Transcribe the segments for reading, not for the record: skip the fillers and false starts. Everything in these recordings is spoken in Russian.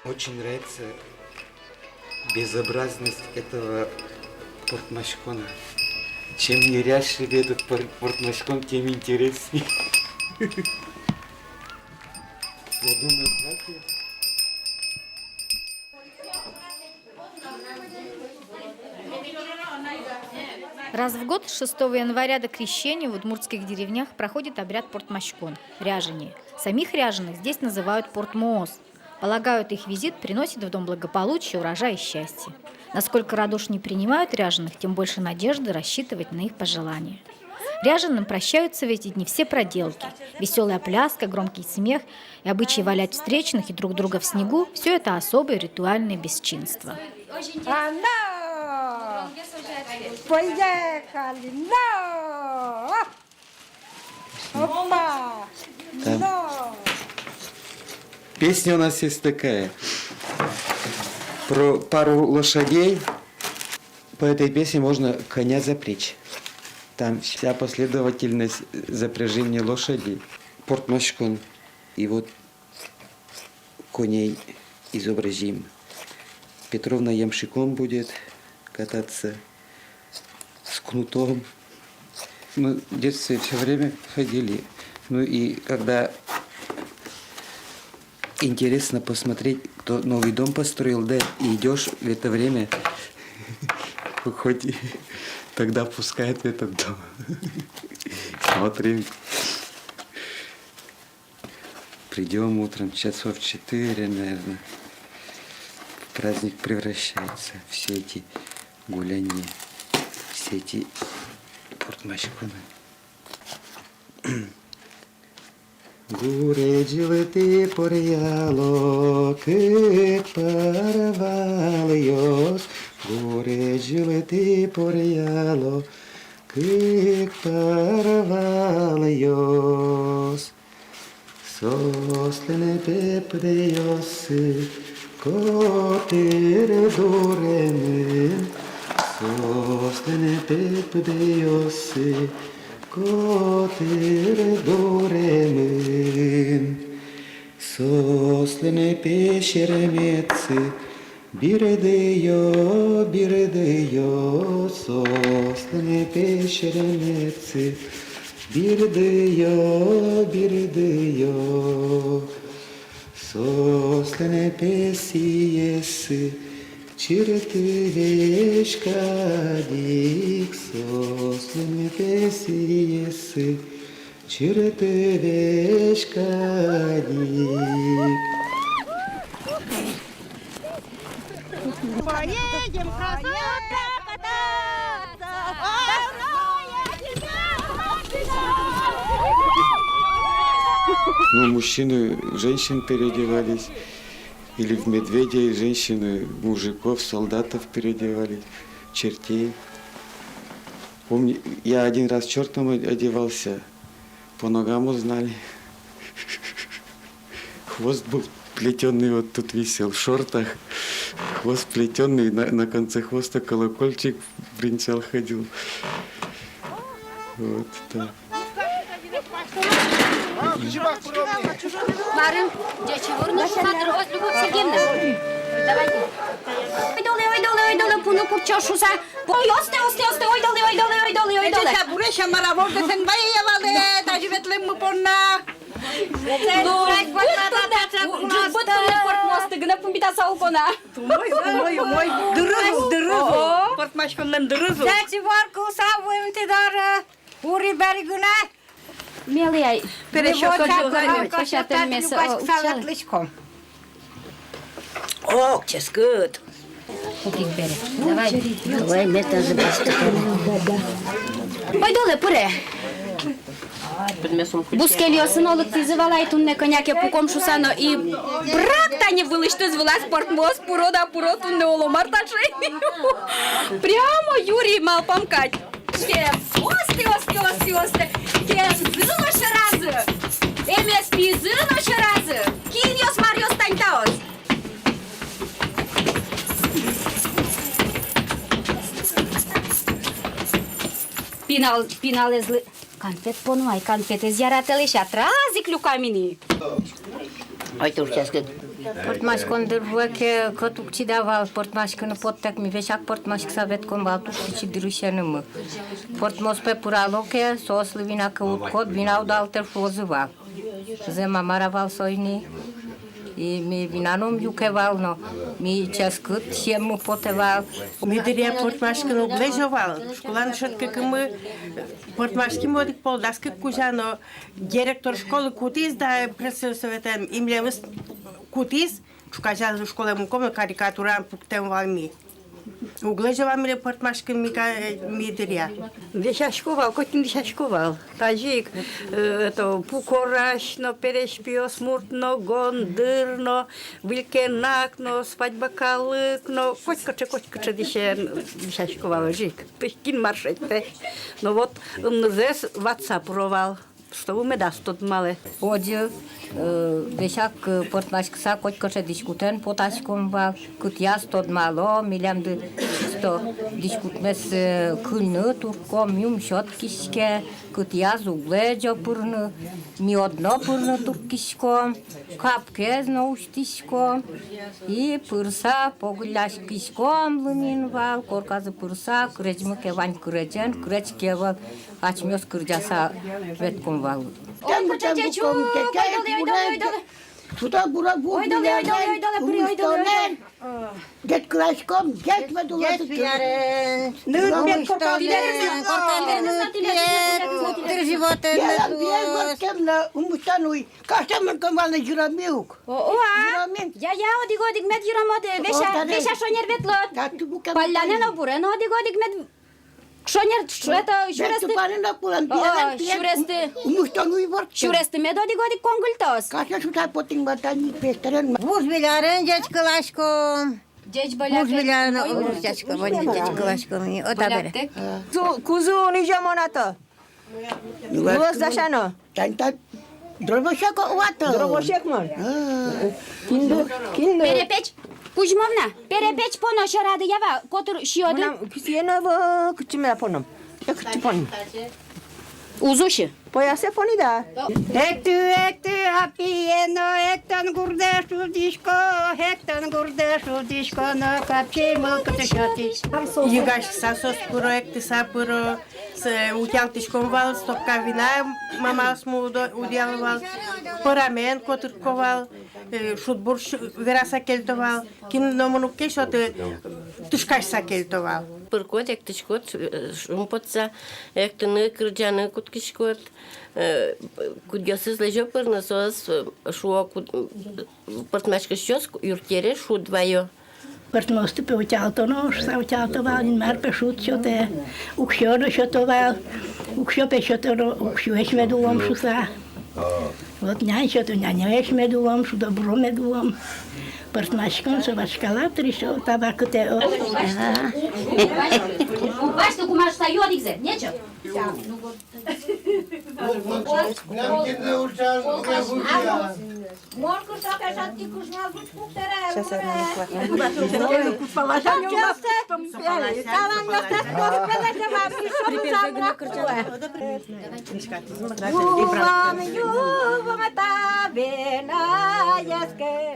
Очень нравится безобразность этого портмашкона. Чем неряшливее этот портмашкон, тем интереснее. Я думаю, хватит. Раз в год, с 6 января до Крещения, в удмуртских деревнях проходит обряд портмашкон – ряжение. Самих ряженых здесь называют портмооз. Полагают, их визит приносит в дом благополучие, урожай и счастье. Насколько радушно не принимают ряженых, тем больше надежды рассчитывать на их пожелания. Ряженым прощаются в эти дни все проделки. Веселая пляска, громкий смех и обычаи валять встречных и друг друга в снегу – все это особое ритуальное бесчинство. Поехали! Но! Опа! Но! Песня у нас есть такая. Про пару лошадей. По этой песне можно коня запрячь. Там вся последовательность запряжения лошади. Портмашкон. И вот коней изобразим. Петровна ямщиком будет кататься с кнутом. Мы в детстве все время ходили. Ну и когда интересно посмотреть, кто новый дом построил, да, и идешь в это время, хоть тогда пускают в этот дом. Смотрим. Придем утром, часов 4, наверное. Праздник превращается. Все эти гуляния, все эти портмашконы. Гуреджил ты порьяло, как парвалиос. Гуреджил ты порьяло, как парвалиос. Состлене пепдеосы, котер доремен. Состлене пепдеосы, котер доремен. Состлене пешеремецы, бирдео, состлене пешеремецы, бирдео, состлене песиесы, чирты вешкадик, состлене песиесы, чирты вешкадик. Поедем красота кататься! Ну, мужчины в женщин переодевались, или в медведей, женщины в мужиков, солдатов переодевались, чертей. Помню, я один раз чертом одевался, по ногам узнали. Хвост был плетеный, вот тут висел, в шортах. Хвост плетеный, на конце хвоста колокольчик бренчал, ходил. Вот так. Марин, дети, вернусь, смотри, ось любовь Сергеевна. Давайте. Ой, долы, пуну курчошуса. Ой, осте, ой, долы. Ece buraya maravorda sen bayavalı, tacibetlim mi ponna? Бутылы портмосты, гына пумбита салкона. Мой, дырыз. Портмашкондан дырыз. Дети варку савуем ти дара. Ури берегуна. Милый, О, ческут. Давай, мета Ой, долы, пуре. Бускелиосын олык тизывалай тунне коняке пукомшусано и брак-то не было, что звала спортмоз, пуро тунне оломар таши. Прямо Юрий мал помкать. Осты. Кем зыло шаразы. МСП зыло шаразы. Киньос Мариос таньтаос. Пинал излы. Конфет понуай, конфет из яратели шатразик люкамини. Ой, ты сейчас Портмашкондыр веке котукчи давал портмашкыны поттек ми вешак портмашк советком вал тукчи дырышенымы. Портмоспе пуралоке сослы винака уткот винаудалтер фозывал. Зема маравал сойни. И ми винаном юкевал, но ми ческът шему потевал. Ми дыря портмашкын облежавал. Школан шотка кымы портмашки модик полдаска кужано директор школы кутис да председатель имлемыс кутис шукажа школа муком карикатуран пуктем валми. Углежавал ми портмашкын ми дыря. Вешашковал, котин вешашковал. Тажик, это пукорашно, перешпио, смуртно, гондырно, вилькенакно, свадьба калыкно, котка вешашковал, жик. Пешкин маршет, но вот здесь WhatsApp провал. Что вы me dați tot male? Оди вешак портмашкса котка дискутен поташком вал. Кut яс tot malo, милям ды что дискутмес кылны турком юм шот кишке. Кut яс угледжо пырны, ми одно пырны туркишком, капкез наустишком. И пырса погуляш кишком лымин вал, корказы пырса, креджмыке вань креджен, креджке вал, ачмёс кырджаса ветком вал. Suda bura bu bilen get klaskom get medulası Nıt na umustanui kastaman kamalna jiramiuk Я одик мед юрамод веша шонер ветлот. tattu bu Палляне на буре, но одик мед шонер это шуресты. parina pulan Шуресты. umustanui var Шуресты мед одик конгультос. kasta suda poting batani pesteren Буз билярен дядькалашком. Деч Буз билярен дядькалашком, дядькалашком. Ота бере. Kuzu ni jamonata. Luas dasano. tanta dробошако вата Дробошекман. Киндо. Перепеч. Кузьмовна, перепеч поно шарады ява, котур шиоды. Кисиенова кучимера понам. Кучипон. Узуши. Поясе понида. Ekty, hapieno, ektan gurdesu disko, ektan gurdesu disko, no kapчимо катешатис. Югаш сасос проекты сапыро с утялтышком вал, стопка вина мама сму удялывал, порамен котырковал, шутбур вераса кельтовал, киномону кешоты тышкашса кельтовал. Пыркот, ектышкот, шумпотса, ектыны кырджаны куткишкот, кудьосыз лежо пырнасос, шуо портмашка щос, юртере, шу двоё. Портмосты пеутялтоно, саутялтовал, инмар пешут шоте, укшёно шотовал, укшё пешотоно, укшё эшмедулом шуса. Вот няй шото, няня эшмедулом, шу добро медулом. Портмашкон, собачкала, пришел табакоте. Бачите, кумаш сайодикзе, нечо?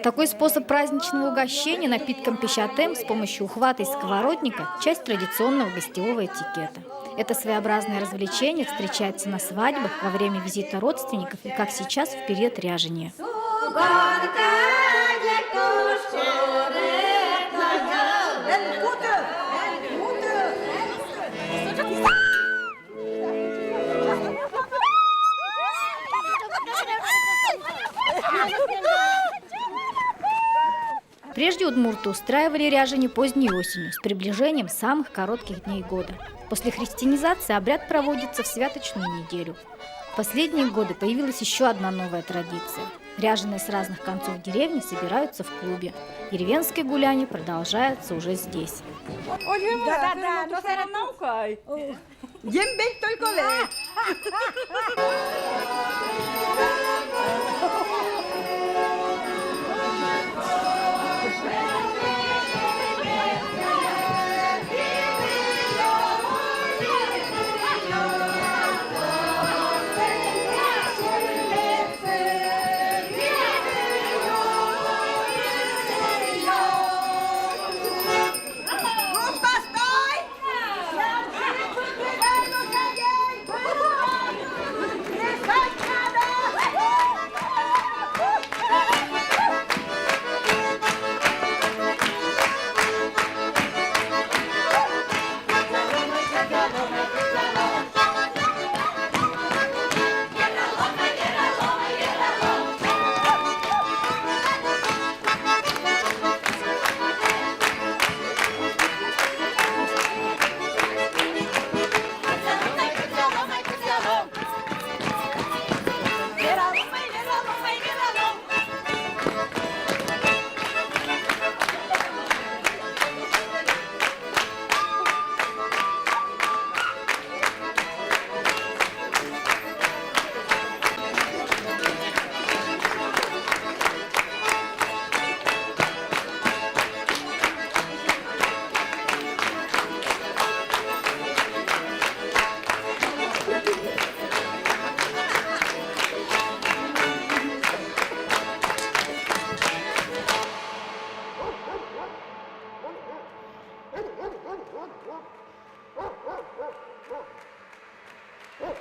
Такой способ праздничного угощения напитком пищатем с помощью ухвата из сковородника – часть традиционного гостевого этикета. Это своеобразное развлечение встречается на свадьбах, во время визита родственников и, как сейчас, в период ряжения. Прежде удмурты устраивали ряжение поздней осенью с приближением самых коротких дней года. После христианизации обряд проводится в святочную неделю. В последние годы появилась еще одна новая традиция. Ряженые с разных концов деревни собираются в клубе. Деревенское гуляние продолжается уже здесь. Дембек только ле. Oh!